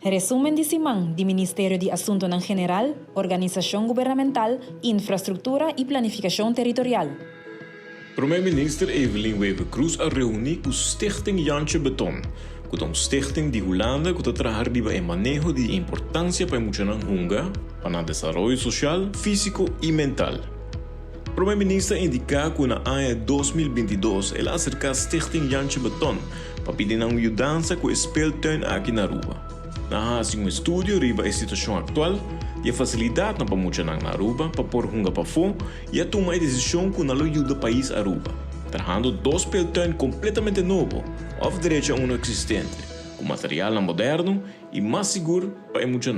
Resumen de Simão, do Ministério de Assunto General, Organização Governamental, Infraestrutura e Planificação Territorial. Primeiro-ministro Evelyn Wever Cruz a reunir com o Stichting Jantje Beton, que é uma stichting de Holanda que trabalha em manejo de importância para muitos hunga, para o desenvolvimento social, físico e mental. O primeiro-ministro indica que na ano 2022 ele acerca Stichting Jantje Beton para pedir uma mudança com o speeltuin aqui na rua. Na um estúdio riba a situação atual e a facilidade para muitos na rua para pôr hunga para fora e a tomar a decisão que não ajuda o país a rua. Trajando dois pelotões completamente novos, ou direito a um existente, com material moderno e mais seguro para muitos.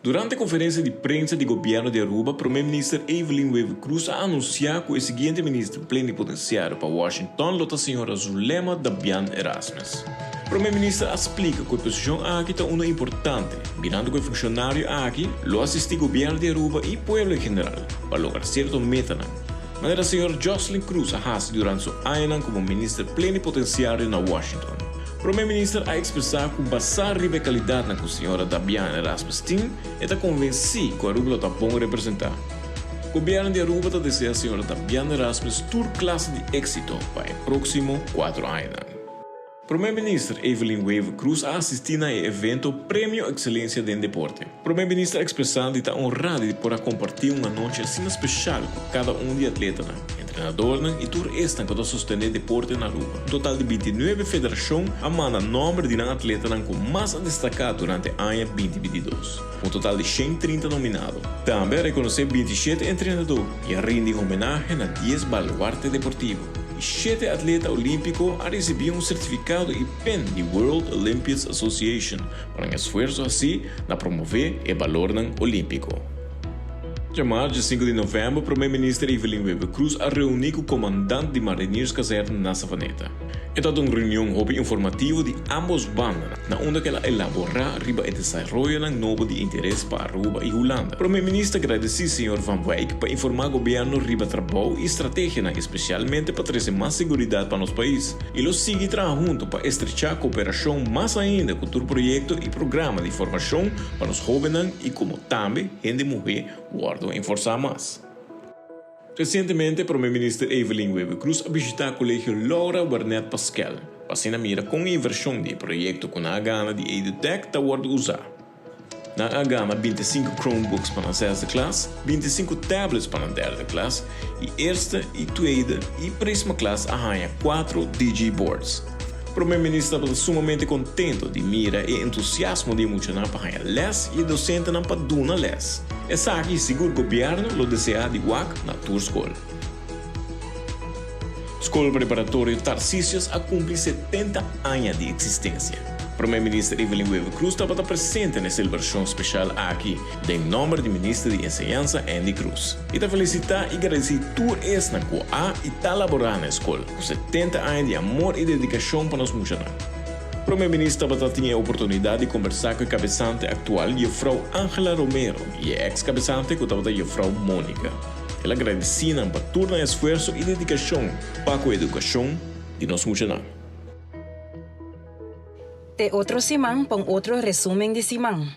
Durante a conferência de prensa do governo de Aruba, o primeiro-ministro Evelyn Wever Cruz anunciou que o seguinte ministro plenipotenciário para Washington é a senhora Zulema Dabian Erasmus. O primeiro-ministro explica que a posição aqui é uma importante, mirando que o funcionário aqui lo assiste o governo de Aruba e o povo em geral, para lograr certo meta. Mas a senhora Jocelyn Cruz arrasa durante seu ano como ministro plenipotenciário na Washington. O primeiro-ministro a expressar que basar a qualidade na que a senhora Dabian Erasmus tem e está convencido que a Aruba está bom representar. O governo de Aruba está desejando a senhora Dabian Erasmus toda classe de êxito para os próximos 4 anos. O primeiro-ministro Evelyn Wever Cruz assistiu ao evento Prêmio Excelência em Deporte. O primeiro-ministro expressando está honrado por compartilhar uma noite assim especial com cada dos atletas, treinadores e turistas que sustentam o deporte na rua. Um total de 29 federações amana nome de atletas com mais destacado durante o ano 2022. Um total de 130 nominados. Também reconhecer 27 treinadores e rende homenagem a 10 baluartes deportivos. 7 atletas olímpicos a receber um certificado e PEN de World Olympics Association para um esforço assim na promover o valor olímpico. Chamado de 5 de novembro, o primeiro-ministro Evelyn Wever Cruz a reunir com o comandante de marinheiros caserna na Savaneta. Esta é uma reunião informativa de ambos bandas, na onde ela elabora riba e desenvolve novo de interesse para Aruba e Holanda. O primeiro-ministro agradeceu ao Sr. Van Wyk para informar o governo riba trabalho e estratégia, especialmente para trazer mais segurança para nosso país. E ele segue trabalhando para estrechar a cooperação mais ainda com o projeto e programa de formação para os jovens e como também gente mulher guarda enforçar mais. Recentemente, o primeiro-ministro Evelyn Wever Cruz a visitar o colégio Laura Barnett Pascal, para mira com a versão do projeto com a gana de EduTech está usar. Na gama 25 Chromebooks para a 6ª classe, 25 tablets para a 3ª classe e esta e tweede e próxima classe arranha 4 DigiBoards. O primeiro-ministro estava sumamente contente de mira e entusiasmo de muitos para a les e docente para duna les. Essa aqui seguro o governo lo deseja de WAC na tua escola. Escola Preparatória Tarcísios a cumprir 70 anos de existência. O primeiro-ministro Evelyn Wever Cruz estava presente nessa celebração especial aqui, em nome do ministro de Enseñanza, Andy Cruz. E está felicitar e agradecer tudo isso na que e está laborando na escola, com 70 anos de amor e dedicação para nós muitos. O primeiro-ministro também tinha a oportunidade de conversar com a cabeçante atual, a Frau Angela Romero, e a ex-cabeçante, que estava a Frau Mônica. Ela agradecia por todo o esforço e dedicação para a educação de nós muitos. Te outro Simão, para outro resumen de Simão.